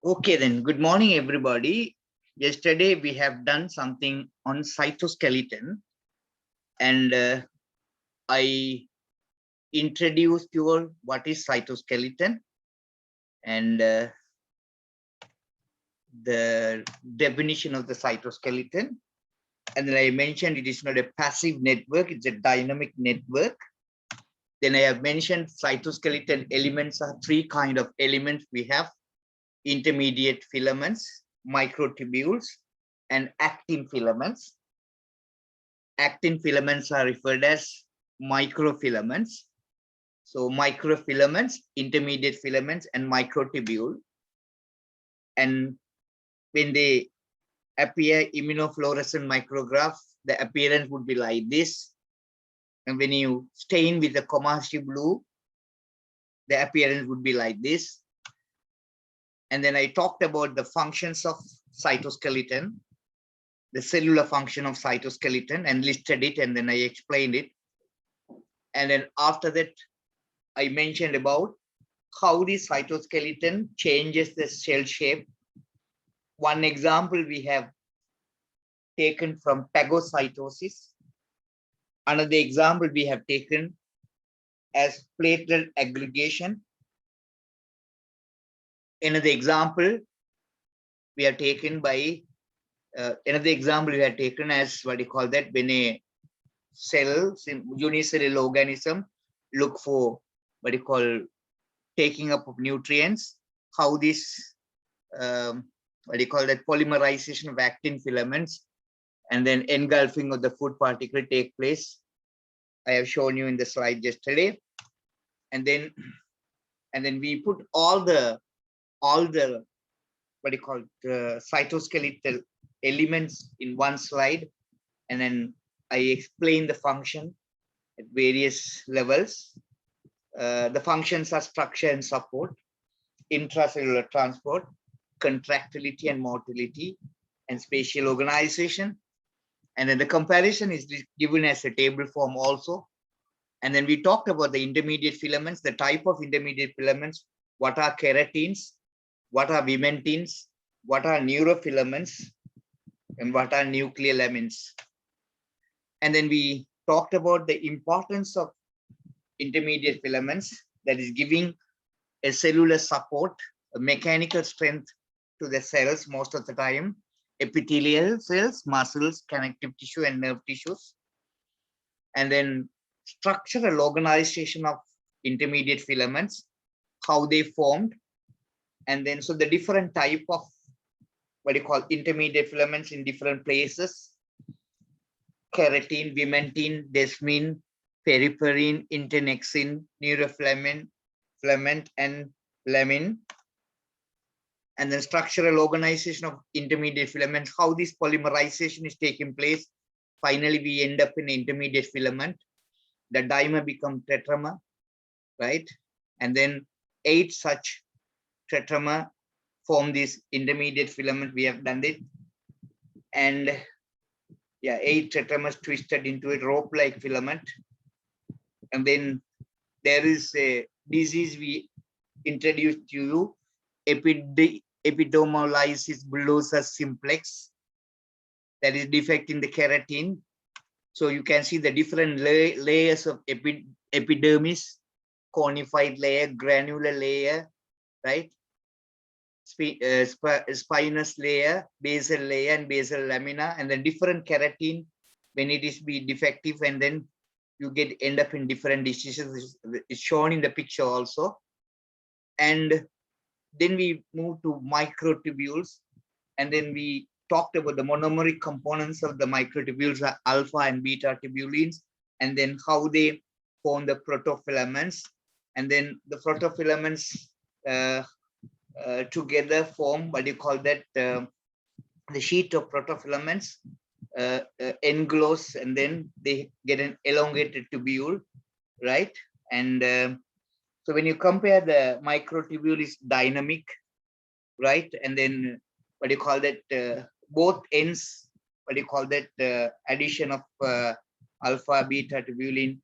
Okay, then good morning, everybody. Yesterday we have done something on cytoskeleton, and I introduced you all what is cytoskeleton and the definition of the cytoskeleton. And then I mentioned it is not a passive network, it's a dynamic network. Then I have mentioned cytoskeleton elements are three kind of elements we have: intermediate filaments, microtubules, and actin filaments. Actin filaments are referred as microfilaments. So microfilaments, intermediate filaments, and microtubule. And when they appear immunofluorescent micrograph, the appearance would be like this. And when you stain with the commercial blue, the appearance would be like this. And then I talked about the functions of cytoskeleton, the cellular function of cytoskeleton, and listed it, and then I explained it. And then after that, I mentioned about how the cytoskeleton changes the cell shape. One example we have taken from phagocytosis. Another example we have taken as platelet aggregation. Another example we have taken by as what you call that, when a cell, unicellular organism, look for what you call taking up of nutrients, how this what do you call that, polymerization of actin filaments and then engulfing of the food particle take place. I have shown you in the slide yesterday. And then we put all the what do you call cytoskeletal elements in one slide, and then I explain the function at various levels. The functions are structure and support, intracellular transport, contractility and motility, and spatial organization. And then the comparison is given as a table form also. And then we talked about the intermediate filaments, the type of intermediate filaments, what are keratins, what are vimentins, what are neurofilaments, and what are nuclear lamins. And then we talked about the importance of intermediate filaments, that is giving a cellular support, a mechanical strength to the cells most of the time, epithelial cells, muscles, connective tissue, and nerve tissues. And then structural organization of intermediate filaments, how they formed. And then so the different type of what you call intermediate filaments in different places: keratin, vimentin, desmin, periferin, internexin, neurofilament, filament, and lamin. And then structural organization of intermediate filaments, how this polymerization is taking place. Finally, we end up in intermediate filament. The dimer becomes tetramer, right? And then 8 such tetramer form this intermediate filament. We have done it. And yeah, 8 tetramers twisted into a rope-like filament. And then there is a disease we introduced to you, epidermolysis bullosa simplex, that is defect in the keratin. So you can see the different layers of epidermis, conified layer, granular layer, right? Spinous layer, basal layer, and basal lamina, and then different keratin when it is be defective, and then you end up in different diseases. It's shown in the picture also. And then we move to microtubules, and then we talked about the monomeric components of the microtubules, are alpha and beta tubulins, and then how they form the protofilaments. And then the protofilaments together form what you call that, the sheet of protofilaments engloss, and then they get an elongated tubule, right? And so when you compare, the microtubule is dynamic, right? And then what do you call that, both ends, what do you call that, addition of alpha beta tubulin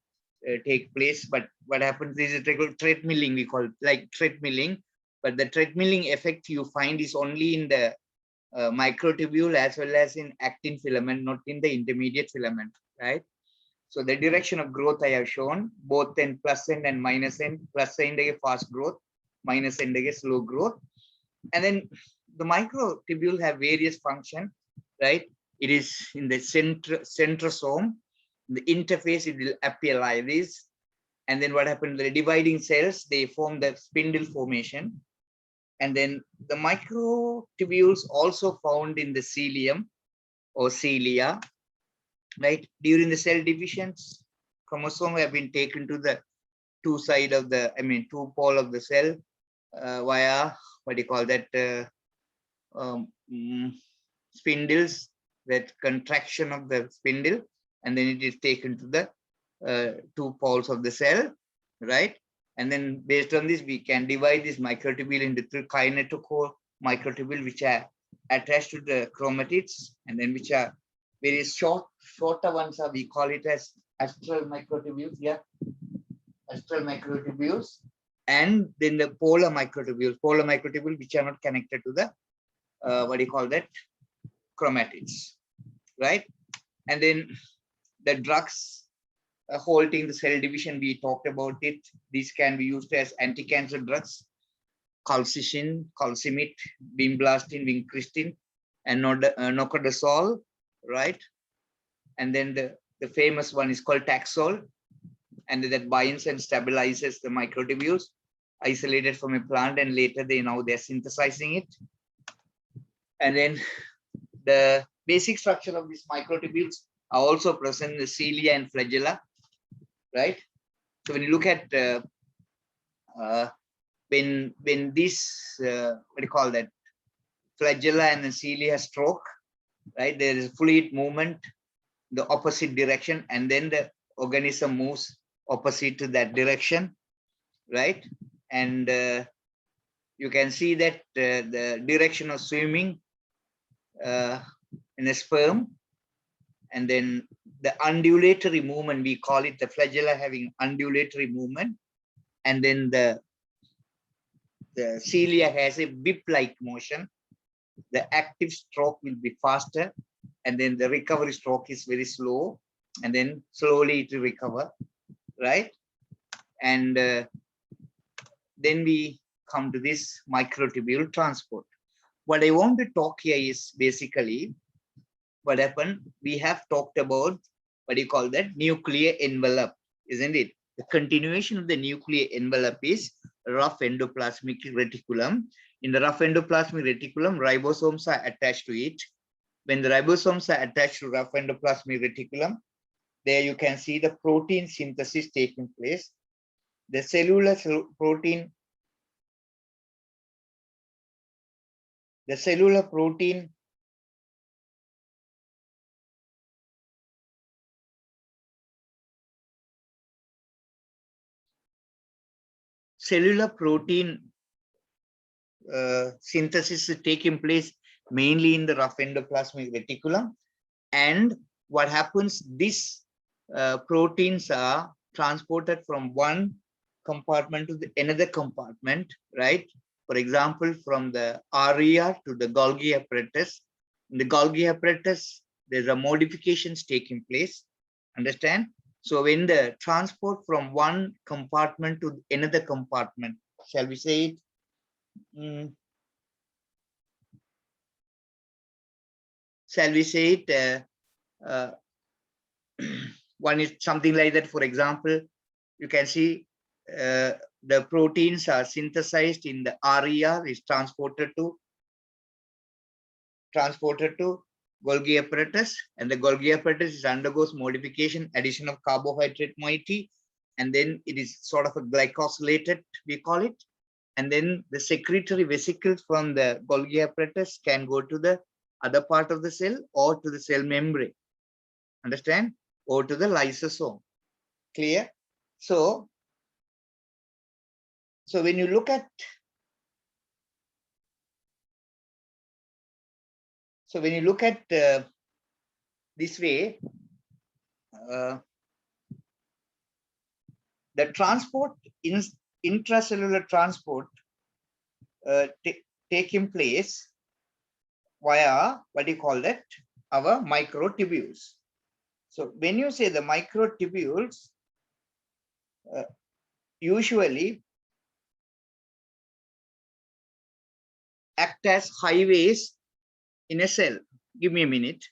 take place. But what happens is treadmilling, we call it, like treadmilling. but the treadmilling effect you find is only in the microtubule as well as in actin filament, not in the intermediate filament, right? So the direction of growth I have shown, both in plus end and minus end. Plus end a fast growth, minus end a slow growth. And then the microtubule have various function, right? It is in the centrosome. The interface, it will appear like this. And then what happened? The dividing cells, they form the spindle formation. And then the microtubules also found in the cilium or cilia, right? During the cell divisions, chromosome have been taken to the two pole of the cell via what do you call that? Spindles, that contraction of the spindle, and then it is taken to the two poles of the cell, right? And then based on this, we can divide this microtubule into three kinetochore microtubule, which are attached to the chromatids, and then which are very shorter ones are, we call it as astral microtubules, yeah, astral microtubules, and then the polar microtubule, which are not connected to the what do you call that, chromatids, right? And then the drugs halting the cell division, we talked about it. These can be used as anti-cancer drugs: colchicine, colcimate, bimblastine, vincristine, and nocodazole, right? And then the famous one is called Taxol, and that binds and stabilizes the microtubules isolated from a plant, and later they're synthesizing it. And then the basic structure of these microtubules are also present in the cilia and flagella, right? So when you look at when this what do you call that, flagella and the cilia stroke, right? There is fluid movement the opposite direction, and then the organism moves opposite to that direction, right? And you can see that the direction of swimming in a sperm, and then the undulatory movement, we call it the flagella having undulatory movement, and then the cilia has a whip-like motion. The active stroke will be faster, and then the recovery stroke is very slow, and then slowly it will recover, right? And then we come to this microtubule transport. What I want to talk here is basically what happened. We have talked about what do you call that, nuclear envelope, isn't it? The continuation of the nuclear envelope is rough endoplasmic reticulum. In the rough endoplasmic reticulum, ribosomes are attached to it. When the ribosomes are attached to rough endoplasmic reticulum, there you can see the protein synthesis taking place. The cellular protein, synthesis is taking place mainly in the rough endoplasmic reticulum. And what happens, these proteins are transported from one compartment to the another compartment, right? For example, from the area to the Golgi apparatus. In the Golgi apparatus, there's a modifications taking place, understand? So when the transport from one compartment to another compartment, shall we say it? Shall we say it? One is something like that. For example, you can see the proteins are synthesized in the area, is transported to Golgi apparatus, and the Golgi apparatus is undergoes modification, addition of carbohydrate moiety, and then it is sort of a glycosylated, we call it. And then the secretory vesicles from the Golgi apparatus can go to the other part of the cell or to the cell membrane, understand, or to the lysosome. Clear? So when you look at this way, the transport, intracellular transport taking place via what do you call that? Our microtubules. So when you say the microtubules, usually act as highways in a cell. Give me a minute.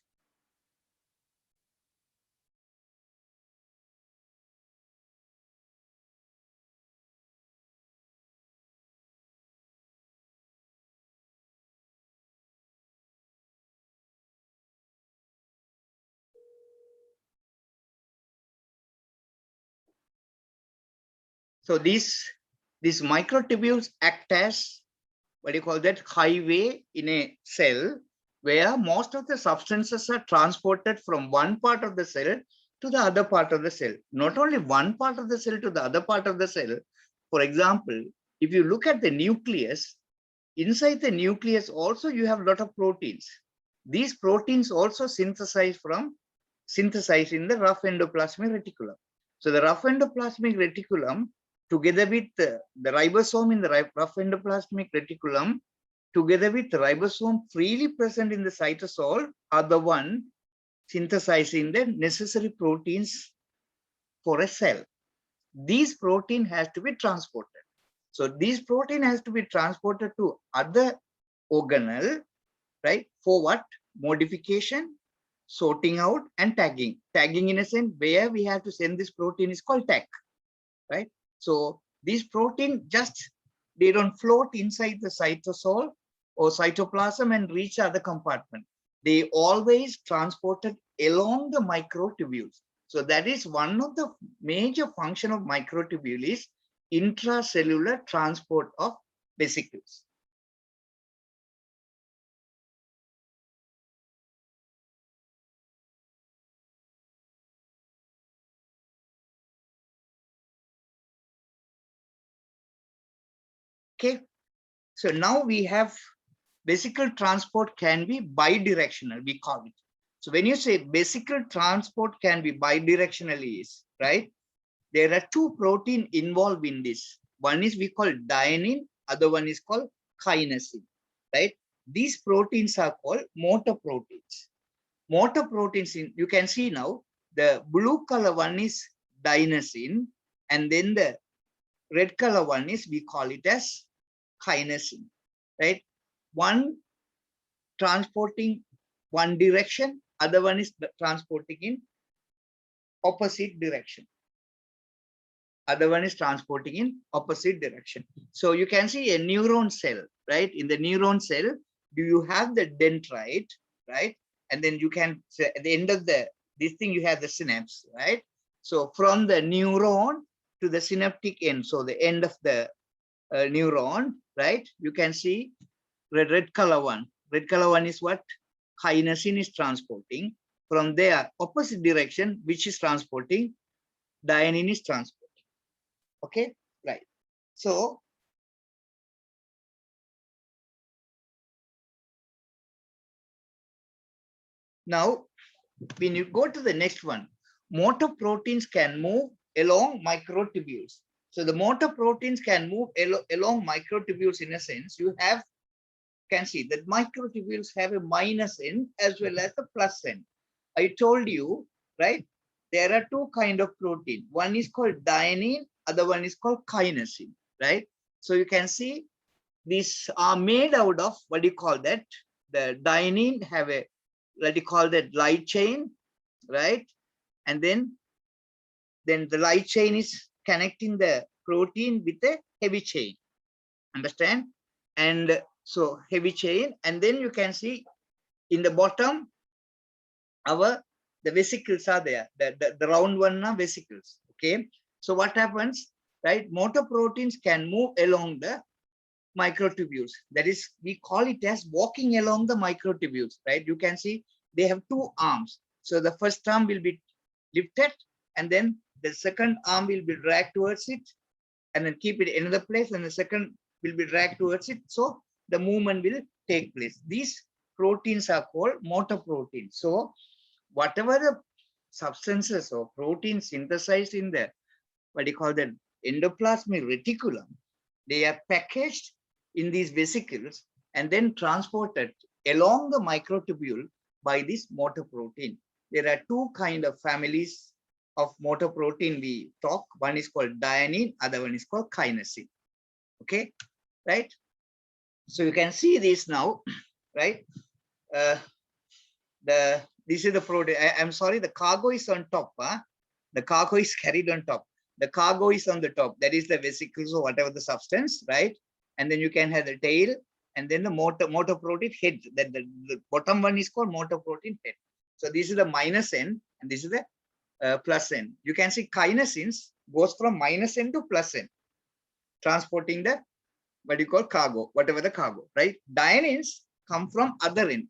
So these microtubules act as what do you call that? Highway in a cell where most of the substances are transported from one part of the cell to the other part of the cell. Not only one part of the cell to the other part of the cell. For example, if you look at the nucleus, inside the nucleus also you have a lot of proteins. These proteins also synthesize in the rough endoplasmic reticulum. So the rough endoplasmic reticulum, together with the ribosome in the rough endoplasmic reticulum, together with the ribosome freely present in the cytosol, are the one synthesizing the necessary proteins for a cell. These protein has to be transported. So these protein has to be transported to other organelle, right? For what? Modification, sorting out, and tagging. Tagging in a sense where we have to send this protein is called tag, right? So these protein just, they don't float inside the cytosol or cytoplasm and reach other compartment. They always transported along the microtubules. So that is one of the major function of microtubule is intracellular transport of vesicles. Okay, so now we have vesicle transport can be bidirectional, we call it. So when you say vesicle transport can be bidirectionally, right? There are two protein involved in this. One is we call dynein, other one is called kinesin, right? These proteins are called motor proteins. Motor proteins, you can see now, the blue color one is dynesin, and then the red color one is, we call it as kinesin, right? One transporting one direction, other one is transporting in opposite direction. Other one is transporting in opposite direction. So you can see a neuron cell, right? In the neuron cell, do you have the dendrite, right? And then you can, at the end of this thing, you have the synapse, right? So from the neuron to the synaptic end, so the end of the neuron, right? You can see red color one. Red color one is what? Kinesin is transporting. From there, opposite direction, which is transporting, dynein is transporting. Okay, right. So now when you go to the next one, motor proteins can move along microtubules. So the motor proteins can move along microtubules. In a sense, you can see that microtubules have a minus end as well as a plus end. I told you, right? There are two kind of protein. One is called dynein, other one is called kinesin, right? So you can see these are made out of, what do you call that? The dynein have a, what do you call that, light chain, right? And then the light chain is connecting the protein with a heavy chain. Understand? And so heavy chain, and then you can see in the bottom, the vesicles are there. The round one are vesicles. Okay. So what happens, right? Motor proteins can move along the microtubules. That is, we call it as walking along the microtubules, right? You can see they have two arms. So the first arm will be lifted, and then the second arm will be dragged towards it, and then keep it in another place, and the second will be dragged towards it. So the movement will take place. These proteins are called motor proteins. So whatever the substances or proteins synthesized in the, what do you call that, endoplasmic reticulum, they are packaged in these vesicles and then transported along the microtubule by this motor protein. There are two kind of families of motor protein we talk. One is called dynein, other one is called kinesin. Okay, right? So you can see this now, right? This is the protein. I'm sorry, the cargo is on top. The cargo is carried on top. The cargo is on the top. That is the vesicles or whatever the substance, right? And then you can have the tail and then the motor protein head. That the bottom one is called motor protein head. So this is the minus end and this is the plus end. You can see kinesins goes from minus end to plus end, transporting the what you call cargo, whatever the cargo, right? Dyneins come from other end.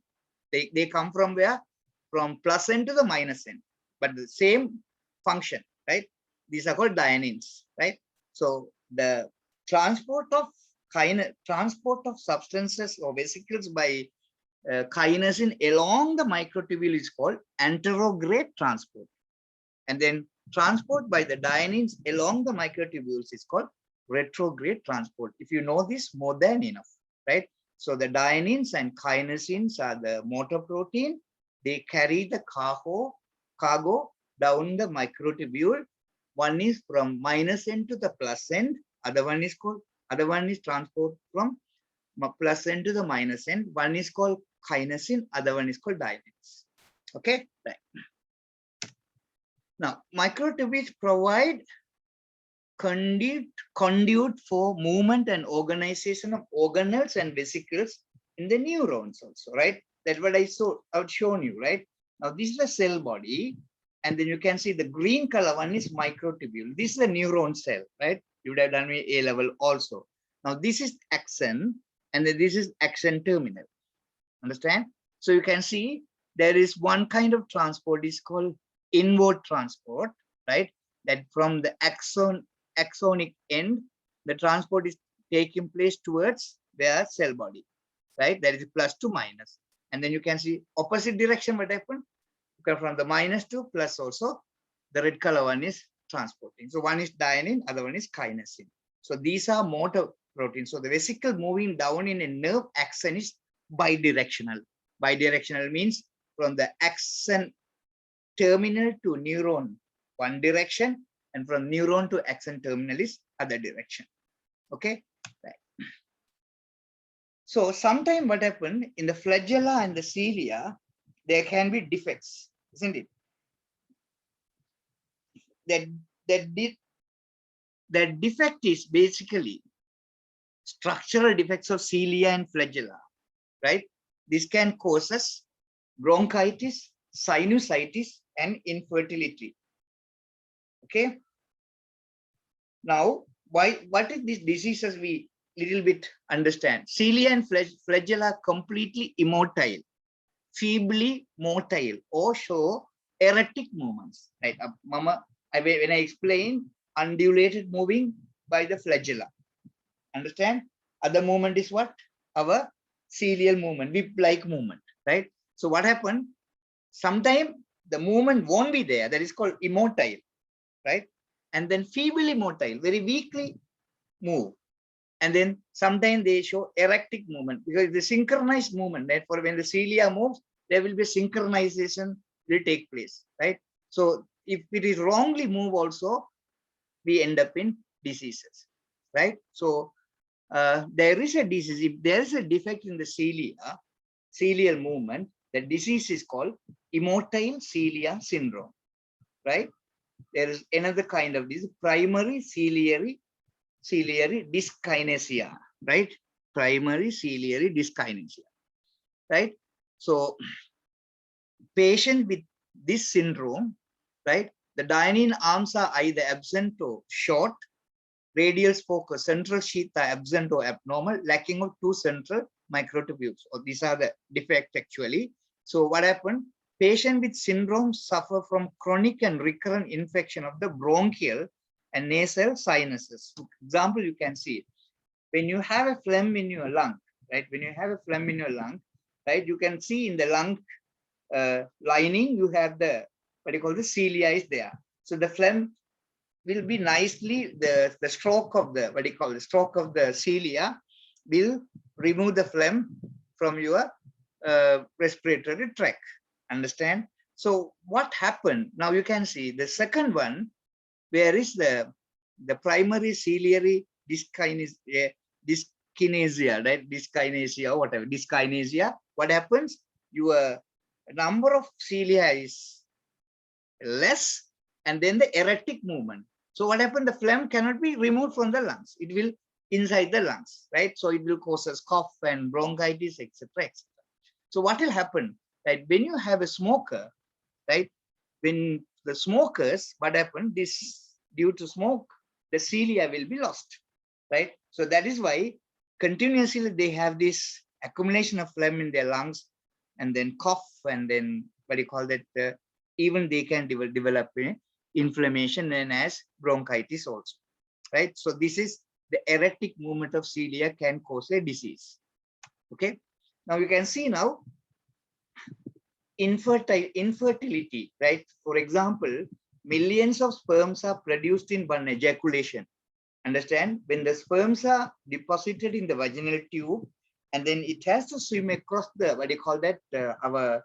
They come from where? From plus end to the minus end, but the same function, right? These are called dyneins, right? So the transport of substances or vesicles by kinesin along the microtubule is called anterograde transport, and then transport by the dyneins along the microtubules is called retrograde transport. If you know this, more than enough, right? So the dyneins and kinesins are the motor protein. They carry the cargo down the microtubule. One is from minus end to the plus end. Other one is transport from plus end to the minus end. One is called kinesin. Other one is called dyneins. Okay, right. Now microtubules provide conduit for movement and organization of organelles and vesicles in the neurons also, right? That's what I've shown you, right? Now this is the cell body, and then you can see the green color one is microtubule. This is a neuron cell, right? You would have done A level also. Now this is axon, and then this is axon terminal. Understand? So you can see there is one kind of transport is called inward transport, right? That from the axonic end, the transport is taking place towards their cell body, right? That is plus to minus. And then you can see opposite direction what happened. From the minus to plus also, the red color one is transporting. So one is dynein, other one is kinesin. So these are motor proteins. So the vesicle moving down in a nerve axon is bidirectional. Bidirectional means from the axon terminal to neuron one direction, and from neuron to axon terminal is other direction. Okay, right. So sometime what happened in the flagella and the cilia, there can be defects, isn't it? That defect is basically structural defects of cilia and flagella, right? This can cause us bronchitis, sinusitis, and infertility. Okay. Now, what is these diseases we little bit understand? Cilia and flagella are completely immotile, feebly motile, or show erratic movements. Right, Mama. When I explain undulated moving by the flagella, understand? Other movement is what? Our cilial movement, whip-like movement, right? So what happened? Sometimes the movement won't be there. That is called immotile, right? And then feebly motile, very weakly move. And then sometimes they show erratic movement, because the synchronized movement, right? For when the cilia moves, there will be synchronization will take place, right? So if it is wrongly moved also, we end up in diseases, right? So there is a disease. If there is a defect in the cilial movement, the disease is called immotile cilia syndrome, right? There is another kind of disease, primary ciliary dyskinesia, right? Primary ciliary dyskinesia, right? So patient with this syndrome, right? The dynein arms are either absent or short, radial focus, central sheath are absent or abnormal, lacking of two central microtubules. Or these are the defects actually. So what happened? Patient with syndrome suffer from chronic and recurrent infection of the bronchial and nasal sinuses. For example, you can see when you have a phlegm in your lung, right? When you have a phlegm in your lung, right? You can see in the lung lining, you have the what you call the cilia is there. So the phlegm will be nicely the stroke of the what you call the stroke of the cilia will remove the phlegm from your respiratory tract. Understand? So what happened? Now you can see the second one, where is the primary ciliary dyskinesia, right? Dyskinesia or whatever, dyskinesia. What happens? Your number of cilia is less, and then the erratic movement. So what happened? The phlegm cannot be removed from the lungs. It will inside the lungs, right? So it will cause us cough and bronchitis, etc., etc. So what will happen? Right? When you have a smoker, right? When the smokers, what happened? This due to smoke, the cilia will be lost, right? So that is why continuously they have this accumulation of phlegm in their lungs, and then cough, and then what do you call that? Even they can develop inflammation known as bronchitis also, right? So this is the erratic movement of cilia can cause a disease. Okay. Now you can see now infertility, right? For example, millions of sperms are produced in one ejaculation. Understand? When the sperms are deposited in the vaginal tube, and then it has to swim across the, what do you call that, our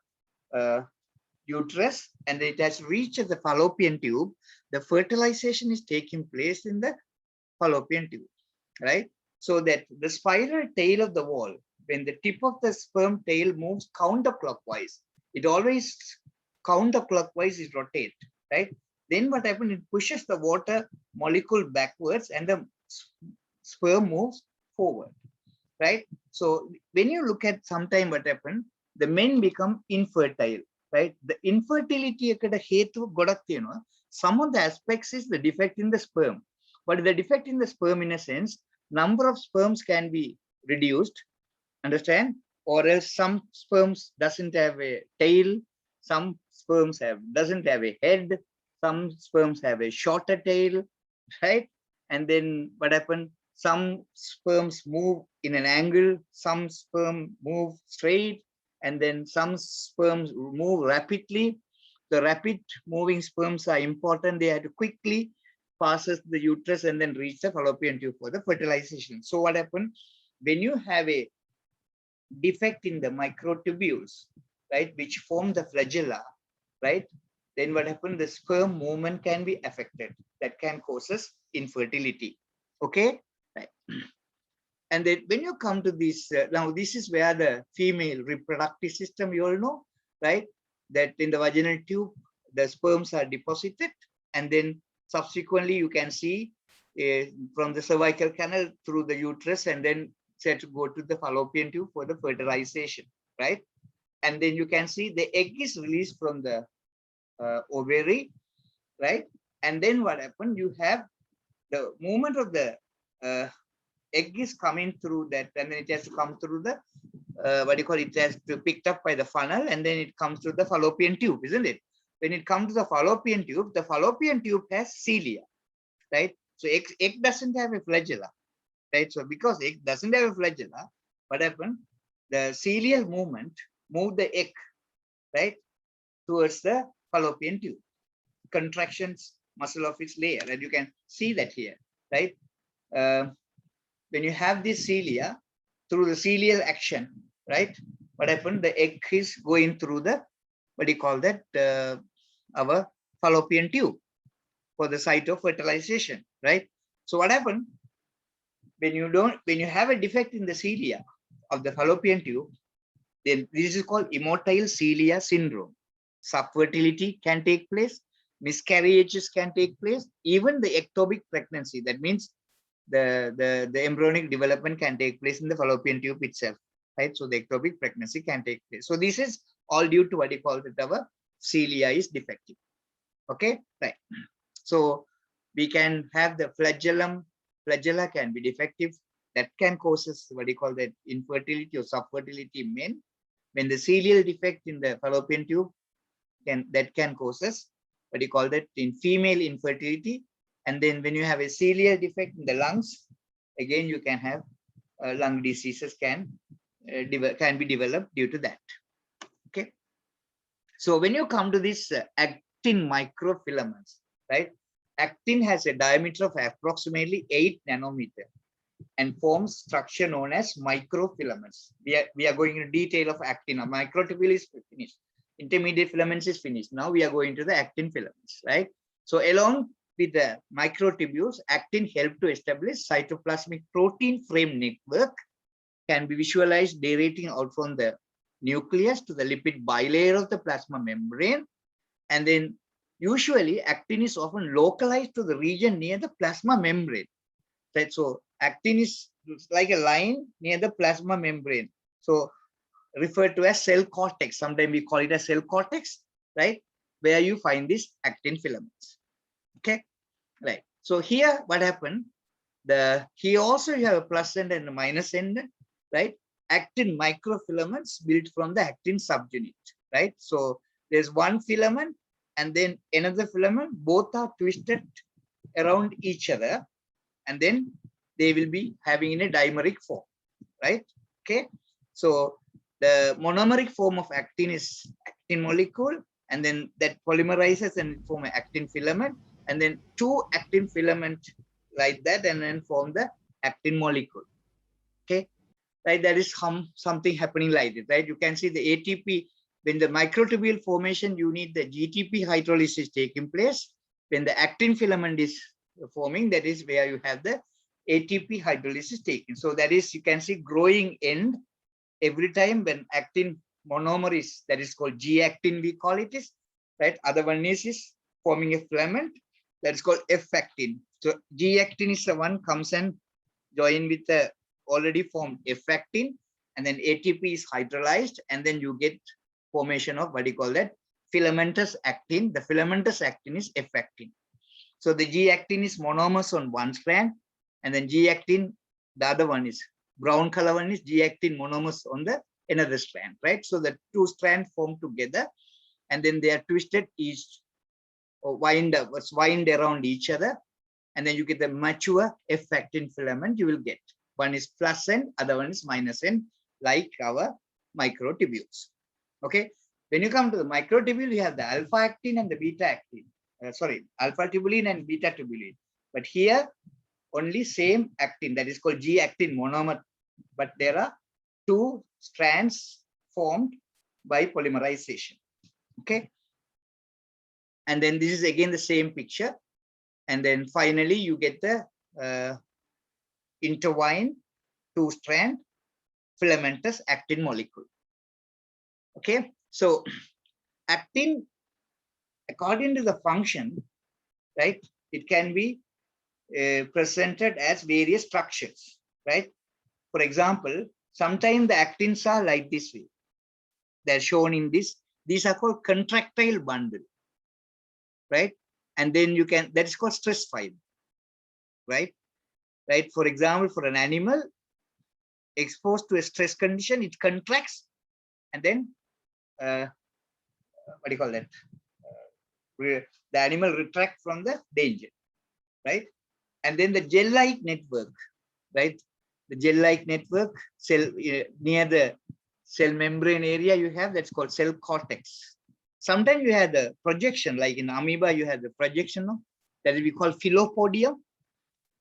uterus, and it has reached the fallopian tube, the fertilization is taking place in the fallopian tube, right? So that the spiral tail of the wall, when the tip of the sperm tail moves counterclockwise, it always counterclockwise is rotate, right? Then what happens? It pushes the water molecule backwards, and the sperm moves forward, right? So when you look at sometime what happened, the men become infertile, right? The infertility, some of the aspects is the defect in the sperm, but the defect in the sperm, in a sense, number of sperms can be reduced, understand? Or else some sperms doesn't have a tail, some sperms doesn't have a head, some sperms have a shorter tail, right? And then what happened? Some sperms move in an angle, some sperm move straight, and then some sperms move rapidly. The rapid moving sperms are important. They have to quickly passes the uterus and then reach the fallopian tube for the fertilization. So what happened? When you have a defect in the microtubules, right, which form the flagella, right, then what happened? The sperm movement can be affected. That can causes infertility. Okay, right. And then when you come to this, now this is where the female reproductive system, you all know, right, that in the vaginal tube, the sperms are deposited, and then subsequently you can see from the cervical canal through the uterus, and then set to go to the fallopian tube for the fertilization, right? And then you can see the egg is released from the ovary, right? And then what happened? You have the movement of the egg is coming through that, and then it has to come through the what do you call it? It has to be picked up by the funnel, and then it comes to the fallopian tube, isn't it? When it comes to the fallopian tube has cilia, right? So egg doesn't have a flagella, right? So because egg doesn't have a flagella, what happened? The cilial movement move the egg, right, towards the fallopian tube. Contractions, muscle of its layer, and you can see that here, right? When you have this cilia, through the cilial action, right? What happened? The egg is going through the, what do you call that? Our fallopian tube for the site of fertilization, right? So what happened? When you have a defect in the cilia of the fallopian tube, then this is called immotile cilia syndrome. Subfertility can take place, miscarriages can take place, even the ectopic pregnancy. That means the embryonic development can take place in the fallopian tube itself, right? So the ectopic pregnancy can take place. So this is all due to what you call it, our cilia is defective. Okay, right. So we can have the flagella can be defective. That can causes what you call that infertility or subfertility in men. When the cilial defect in the fallopian tube can causes what you call that in female infertility. And then when you have a cilial defect in the lungs, again you can have lung diseases can be developed due to that. Okay. So when you come to this actin microfilaments, right? Actin has a diameter of approximately 8 nanometer. and forms structure known as microfilaments. We are going into detail of actin. Now, microtubule is finished. Intermediate filaments is finished. Now we are going to the actin filaments, right? So along with the microtubules, actin help to establish cytoplasmic protein frame network, can be visualized radiating out from the nucleus to the lipid bilayer of the plasma membrane. And then usually actin is often localized to the region near the plasma membrane, right? So actin is like a line near the plasma membrane, so referred to as cell cortex. Sometimes we call it a cell cortex, right, where you find these actin filaments. Okay, right. So here what happened, here also you have a plus end and a minus end, right? Actin microfilaments built from the actin subunit, right? So there's one filament and then another filament, both are twisted around each other, and then they will be having in a dimeric form, right? Okay, so the monomeric form of actin is actin molecule, and then that polymerizes and form an actin filament, and then two actin filament like that, and then form the actin molecule. Okay, right? That is something happening like this, right? You can see the ATP. When the microtubule formation, you need the GTP hydrolysis taking place. When the actin filament is forming, that is where you have the ATP hydrolysis taken. So that is, you can see growing end every time when actin monomer is, that is called G-actin, we call it is, right? Other one is forming a filament, that is called F-actin. So G-actin is the one comes and join with the already formed F-actin, and then ATP is hydrolyzed, and then you get formation of what you call that filamentous actin. The filamentous actin is F-actin. So the G-actin is monomers on one strand, and then G-actin, the other one is brown color one is G-actin monomers on the another strand, right? So the two strands form together, and then they are twisted each or wind around each other, and then you get the mature F-actin filament. You will get one is plus end, other one is minus end, like our microtubules. Okay, when you come to the microtubule, you have the alpha actin and the beta actin. Alpha tubulin and beta tubulin. But here only same actin, that is called G-actin monomer, but there are two strands formed by polymerization. Okay, and then this is again the same picture, and then finally you get the intertwined two strand filamentous actin molecule. Okay, so actin, according to the function, right, it can be presented as various structures, right? For example, sometimes the actins are like this way. They're shown in this. These are called contractile bundle, right? And then you can, that is called stress fiber, right? Right. For example, for an animal exposed to a stress condition, it contracts, and then what do you call that? The animal retracts from the danger, right? And then the gel-like network, right? The gel-like network cell near the cell membrane area you have, that's called cell cortex. Sometimes you have the projection, like in amoeba, you have the projection that we call phylopodium.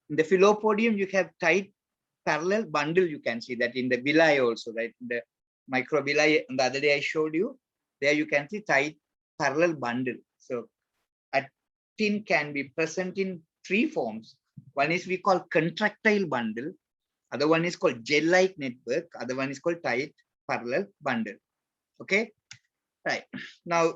In the phylopodium, you have tight parallel bundle. You can see that in the villi also, right? In the microvilli, the other day I showed you, there you can see tight parallel bundle. So actin can be present in three forms. One is we call contractile bundle, other one is called gel-like network, other one is called tight parallel bundle. Okay, right. Now,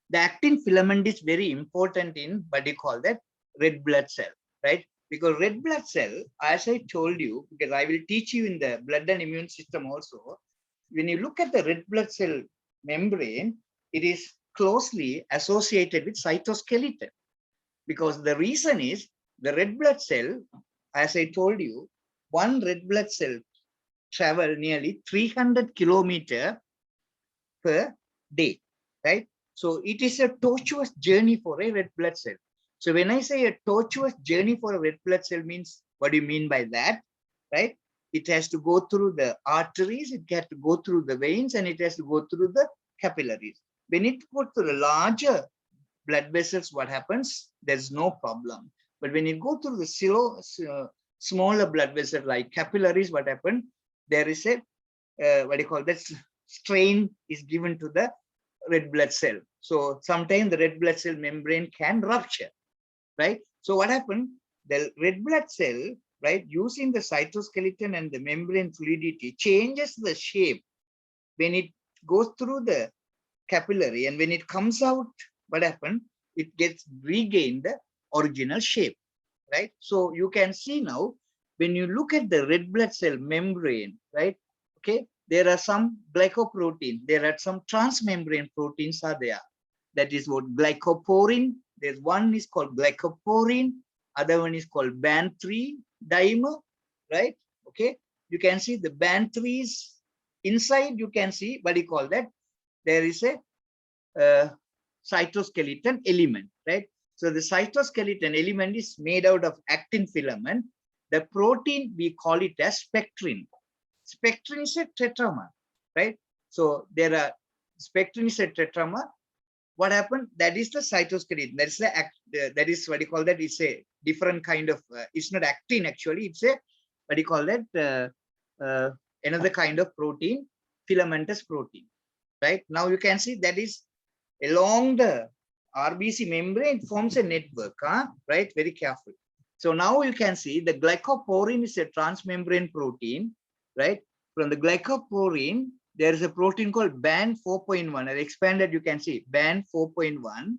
the actin filament is very important in what you call that red blood cell, right? Because red blood cell, as I told you, because I will teach you in the blood and immune system also, when you look at the red blood cell membrane, it is closely associated with cytoskeleton. Because the reason is the red blood cell, as I told you, one red blood cell travel nearly 300 kilometers per day, right? So it is a tortuous journey for a red blood cell. So when I say a tortuous journey for a red blood cell means, what do you mean by that, right? It has to go through the arteries, it has to go through the veins, and it has to go through the capillaries. When it goes to the larger blood vessels, what happens? There's no problem. But when you go through the smaller blood vessels like capillaries, what happened? There is a what do you call that? Strain is given to the red blood cell. So sometimes the red blood cell membrane can rupture, right? So what happened? The red blood cell, right, using the cytoskeleton and the membrane fluidity, changes the shape when it goes through the capillary, and when it comes out, what happened? It gets regained the original shape, right? So you can see now, when you look at the red blood cell membrane, right? Okay, there are some glycoprotein, there are some transmembrane proteins are there. That is what glycoporine. There's one is called glycoporine, other one is called band-3 dimer, right? Okay, you can see the band-3 is inside. You can see what do you call that? There is a cytoskeleton element, right? So the cytoskeleton element is made out of actin filament. The protein, we call it as spectrin. Spectrin is a tetramer, right? So there are spectrin is a tetramer. What happened? That is the cytoskeleton. That is that is what you call that. It's a different kind of. It's not actin actually. It's a what do you call that? Another kind of protein, filamentous protein. Right now you can see that is along the RBC membrane forms a network. Right, very careful. So now you can see the glycoporine is a transmembrane protein. Right, from the glycoporine, there is a protein called band 4.1. I expanded, you can see band 4.1.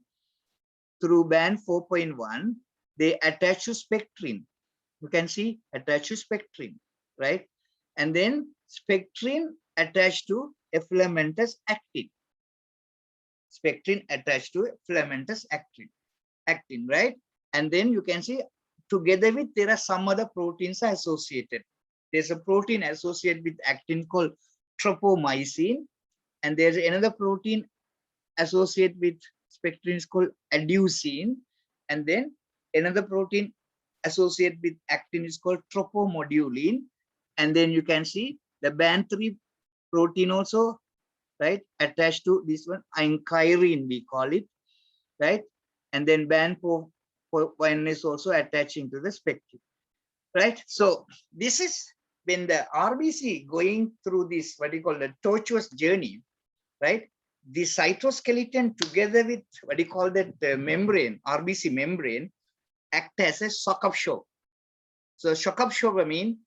Through band 4.1, they attach to spectrin. You can see attach to spectrin, right? And then spectrin attached to a filamentous actin. Spectrin attached to a filamentous actin, right? And then you can see together with, there are some other proteins are associated. There's a protein associated with actin called tropomyosin, and there's another protein associated with spectrin is called adenosine, and then another protein associated with actin is called tropomodulin, and then you can see the band-3 protein also, right, attached to this one, ankyrin we call it, right, and then band-4.1 is also attaching to the spectrin, right? So this is when the RBC going through this, what you call the tortuous journey, right? The cytoskeleton together with what you call that membrane, RBC membrane, act as a shock absorber. So shock absorber mean,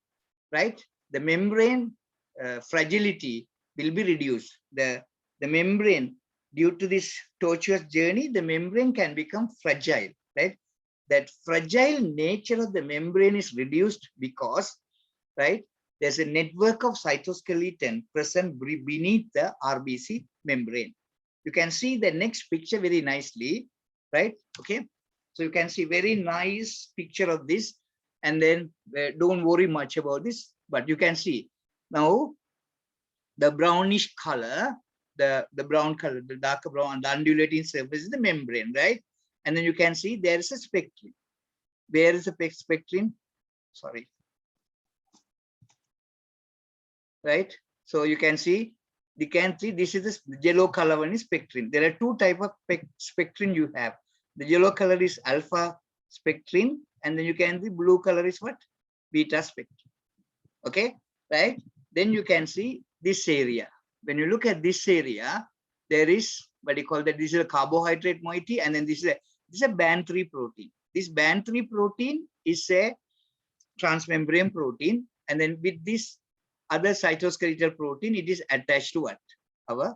right, the membrane fragility will be reduced. The membrane, due to this tortuous journey, the membrane can become fragile, right? That fragile nature of the membrane is reduced because, right, there's a network of cytoskeleton present beneath the RBC membrane. You can see the next picture very nicely, right? Okay, so you can see very nice picture of this, and then don't worry much about this, but you can see now the brownish color, the brown color, the darker brown, the undulating surface is the membrane, right? And then you can see there is a spectrin. Where is the spectrin? Sorry. Right, so you can see this is the yellow color one is spectrin. There are two type of spectrin you have. The yellow color is alpha spectrin, and then you can see blue color is what? Beta spectrin. Okay, right? Then you can see this area. When you look at this area, there is what you call that, this is a carbohydrate moiety, and then this is a band-3 protein. This band-3 protein is a transmembrane protein, and then with this other cytoskeletal protein, it is attached to what? Our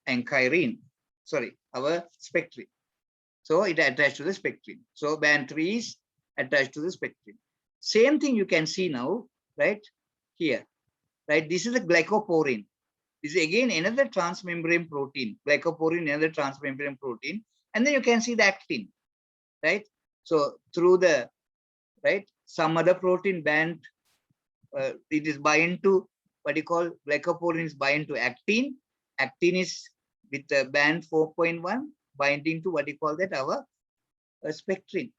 ankyrin, sorry, our spectrin. So it attached to the spectrin. So band-3 is attached to the spectrin. Same thing you can see now, right? Here, right? This is a glycoporine. This is again another transmembrane protein. Glycoporine, another transmembrane protein. And then you can see the actin, right? So through the, right, some other protein band, it is bind to what you call glycoporine is bind to actin. Actin is with the band 4.1 binding to what you call that, our spectrin,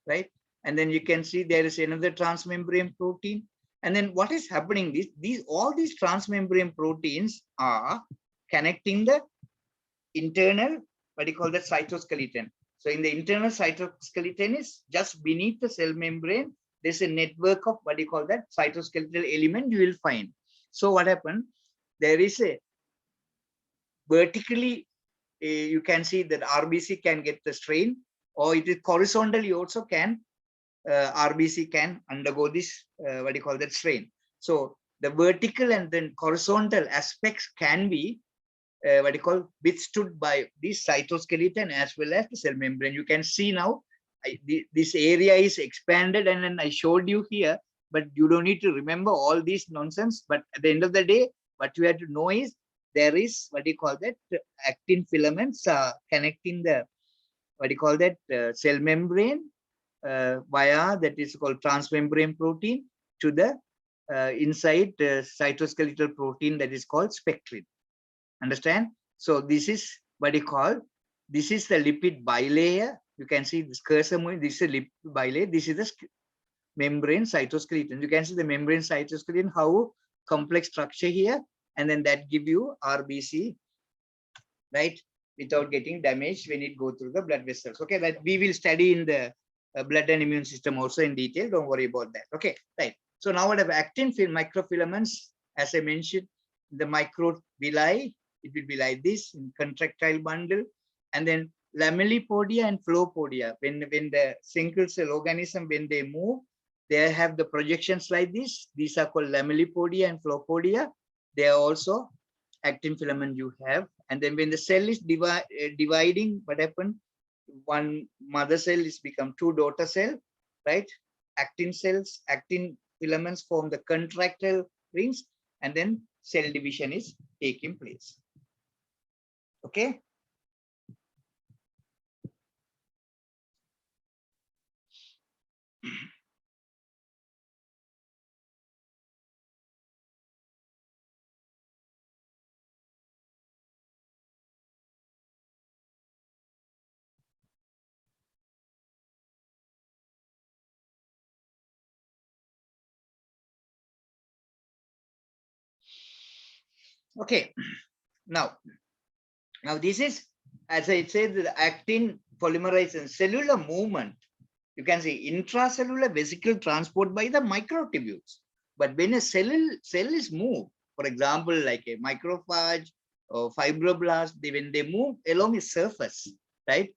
right? And then you can see there is another transmembrane protein. And then what is happening is all these transmembrane proteins are connecting the internal what you call the cytoskeleton. So in the internal cytoskeleton is just beneath the cell membrane, there's a network of what you call that cytoskeletal element you will find. So what happened? There is a vertically, you can see that RBC can get the strain, or it is horizontally also can, RBC can undergo this, what you call that strain. So the vertical and then horizontal aspects can be what you call withstood by this cytoskeleton as well as the cell membrane. You can see now this area is expanded, and then I showed you here, but you don't need to remember all this nonsense. But at the end of the day, what you have to know is there is what you call that actin filaments connecting the what you call that cell membrane via that is called transmembrane protein to the inside cytoskeletal protein that is called spectrin. Understand? So this is what you call, this is the lipid bilayer. You can see this cursor moving. This is a lipid bilayer. This is the membrane cytoskeleton. You can see the membrane cytoskeleton, how complex structure here, and then that give you RBC, right, without getting damaged when it go through the blood vessels. Okay, that we will study in the blood and immune system also in detail. Don't worry about that. Okay, right. So now what have actin microfilaments, as I mentioned, the microvilli, it will be like this in contractile bundle, and then lamellipodia and flopodia. When the single cell organism, when they move, they have the projections like this. These are called lamellipodia and flopodia. They are also actin filament you have. And then when the cell is dividing, what happened? One mother cell is become two daughter cell, right? Actin cells, actin filaments form the contractile rings, and then cell division is taking place. Okay. Okay. Now this is, as I said, the actin polymerization cellular movement. You can see intracellular vesicle transport by the microtubules. But when a cell is moved, for example, like a microphage or fibroblast, when they move along a surface, right?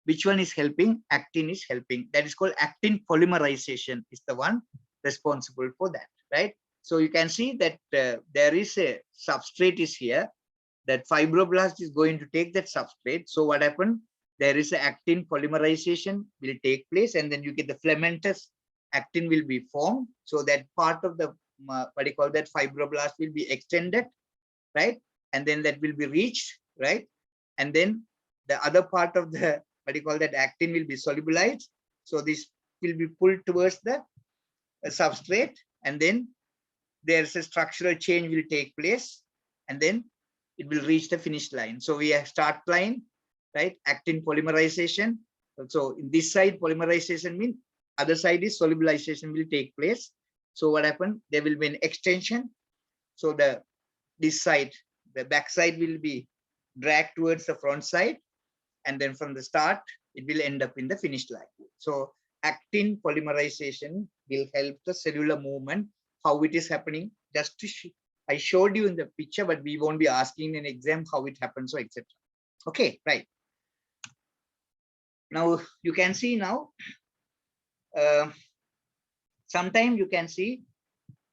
Which one is helping? Actin is helping. That is called actin polymerization is the one responsible for that, right? So you can see that there is a substrate is here. That fibroblast is going to take that substrate. So what happened? There is an actin polymerization will take place, and then you get the filamentous actin will be formed. So that part of the what you call that fibroblast will be extended, right? And then that will be reached, right? And then the other part of the what you call that actin will be solubilized. So this will be pulled towards the substrate, and then there's a structural change will take place, and then it will reach the finish line. So we have start line, right? Actin polymerization. So in this side, polymerization means other side is solubilization will take place. So what happened? There will be an extension. So this side, the back side will be dragged towards the front side, and then from the start, it will end up in the finish line. So actin polymerization will help the cellular movement. How it is happening? Just to I showed you in the picture, but we won't be asking in an exam how it happens, or etc. Okay, right. Now you can see now. Sometimes you can see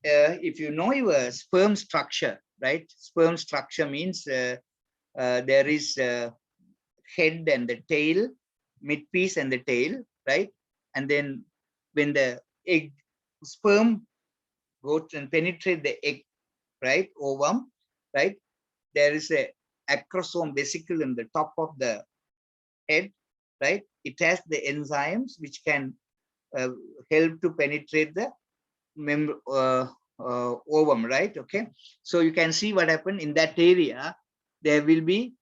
if you know your sperm structure, right? Sperm structure means there is head and the tail, midpiece and the tail, right? And then when the egg sperm goes and penetrate the egg, right, ovum, right, there is a acrosome vesicle in the top of the head, right? It has the enzymes which can help to penetrate the ovum, right? Okay, so you can see what happened in that area. There will be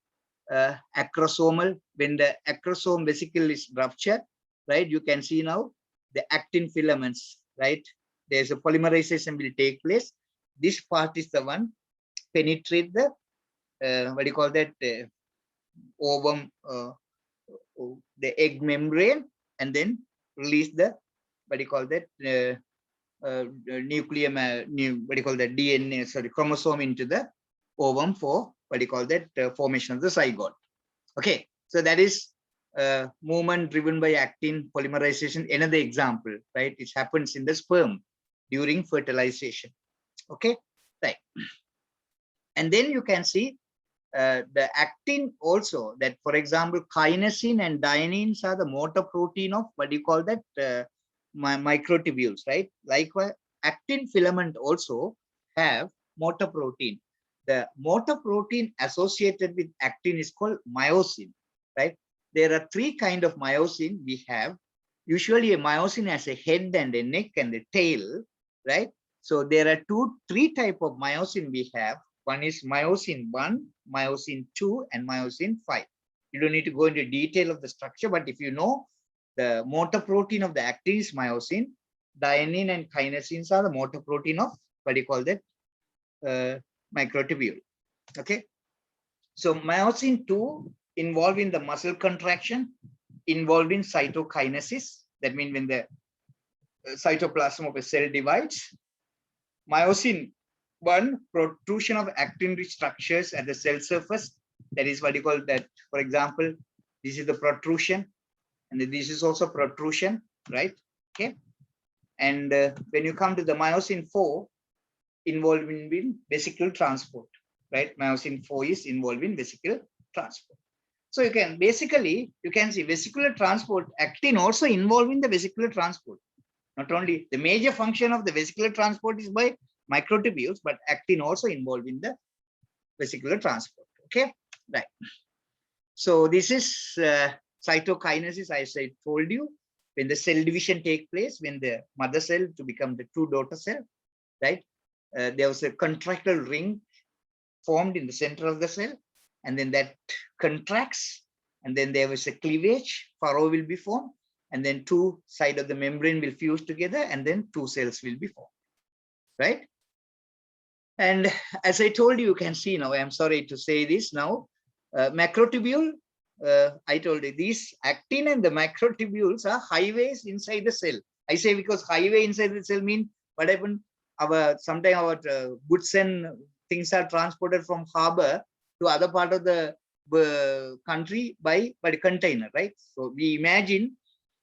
acrosomal. When the acrosome vesicle is ruptured, right, you can see now the actin filaments, right? There's a polymerization will take place. This part is the one penetrate the what do you call that ovum, the egg membrane, and then release the what do you call that, nucleum, what do you call that, DNA, sorry, chromosome into the ovum for what do you call that, formation of the zygote. Okay, so that is movement driven by actin polymerization. Another example, right? It happens in the sperm during fertilization. Okay, right. And then you can see the actin also, that for example kinesin and dyneins are the motor protein of what do you call that, microtubules, right? Likewise, actin filament also have motor protein. The motor protein associated with actin is called myosin, right? There are three kinds of myosin we have. Usually a myosin has a head and a neck and a tail, right? So there are three types of myosin we have. One is myosin 1, myosin 2, and myosin 5. You don't need to go into detail of the structure, but if you know the motor protein of the actin is myosin, dynein and kinesins are the motor protein of what do you call that, microtubule. Okay, so myosin 2 involved in the muscle contraction, involved in cytokinesis. That means when the cytoplasm of a cell divides. Myosin 1, protrusion of actin-rich structures at the cell surface. That is what you call that. For example, this is the protrusion, and this is also protrusion, right? Okay. And when you come to the myosin 4, involved in vesicle transport, right? Myosin 4 is involved in vesicle transport. So you can basically, you can see vesicular transport, actin also involved in the vesicular transport. Not only the major function of the vesicular transport is by microtubules, but actin also involved in the vesicular transport. Okay, right. So this is cytokinesis, as I told you, when the cell division takes place, when the mother cell to become the two daughter cell, right? There was a contractile ring formed in the center of the cell, and then that contracts, and then there was a cleavage, furrow will be formed, and then two sides of the membrane will fuse together, and then two cells will be formed, right? And as I told you, you can see now, I'm sorry to say this now, macrotubule, I told you, these actin and the macrotubules are highways inside the cell. I say because highway inside the cell means what happened, sometimes our goods and things are transported from harbor to other part of the country by container, right? So we imagine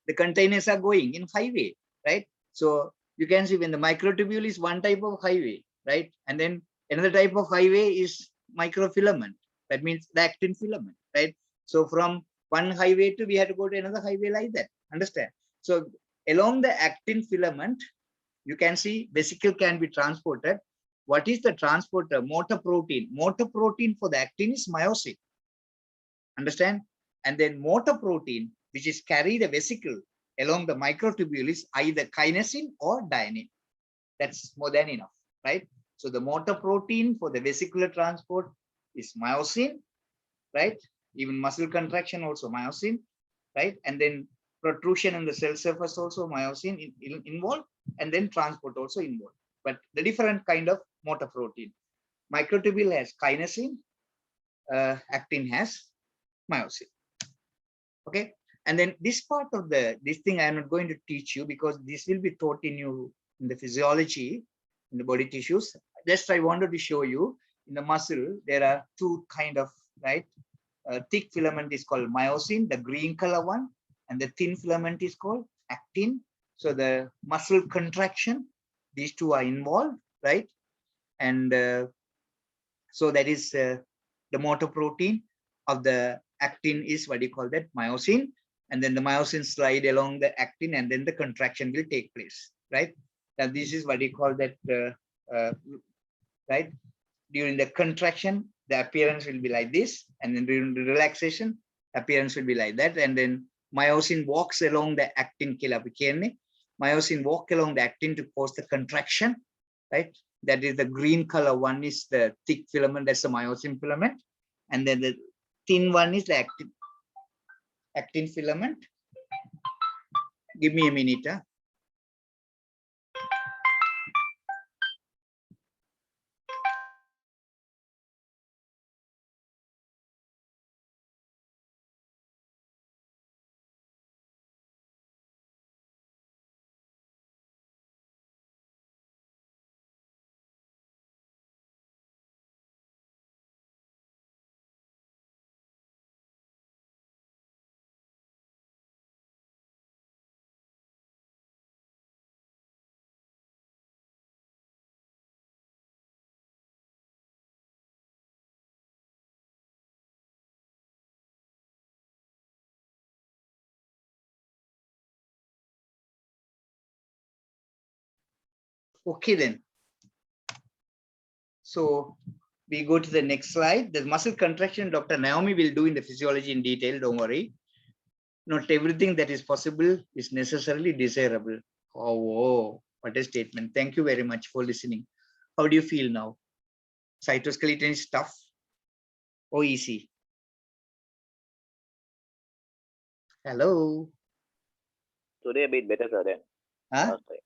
the containers are going in highway, right? So you can see when the microtubule is one type of highway, right? And then another type of highway is microfilament. That means the actin filament, right? So from one highway to we have to go to another highway like that. Understand? So along the actin filament, you can see vesicle can be transported. What is the transporter? Motor protein. Motor protein for the actin is myosin. Understand? And then motor protein, which is carry the vesicle along the microtubule, is either kinesin or dynein. That's more than enough, right? So the motor protein for the vesicular transport is myosin, right? Even muscle contraction also myosin, right? And then protrusion in the cell surface also myosin involved, and then transport also involved. But the different kind of motor protein. Microtubule has kinesin, actin has myosin. Okay, and then this part of this thing I am not going to teach you because this will be taught in you in the physiology, in the body tissues. Just I wanted to show you in the muscle there are two kind of, right? Thick filament is called myosin, the green color one, and the thin filament is called actin. So the muscle contraction, these two are involved, right? And so that is the motor protein of the actin is what you call that, myosin, and then the myosin slide along the actin, and then the contraction will take place, right? Now this is what you call that, right? During the contraction, the appearance will be like this, and then during the relaxation, appearance will be like that, and then myosin walks along the actin myosin walk along the actin to cause the contraction, right? That is the green color one is the thick filament, that's the myosin filament, and then the thin one is the actin filament. Give me a minute. Okay then. So we go to the next slide. The muscle contraction Dr. Naomi will do in the physiology in detail. Don't worry. Not everything that is possible is necessarily desirable. Oh, what a statement. Thank you very much for listening. How do you feel now? Cytoskeleton is tough or easy? Hello. Today a bit better, sir, than Huh? last time.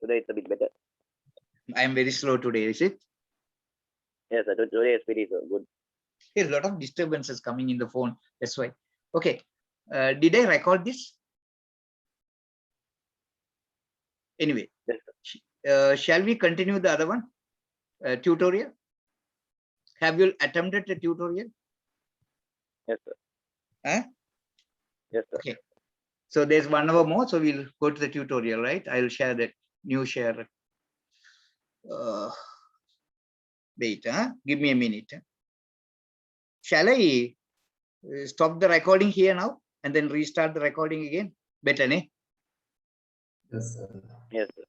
Today it's a bit better. I am very slow today, is it? Yes, sir. Today is pretty good. There's a lot of disturbances coming in the phone. That's why. Okay. Did I record this? Anyway, Yes, shall we continue the other one? Tutorial? Have you attempted the tutorial? yes, sir. Huh? Yes, sir. Okay. So there's 1 hour more. So we'll go to the tutorial, right? I'll share that new share. Wait, give me a minute. Shall I stop the recording here now and then restart the recording again? Better, ne? Yes, sir. Yes, sir.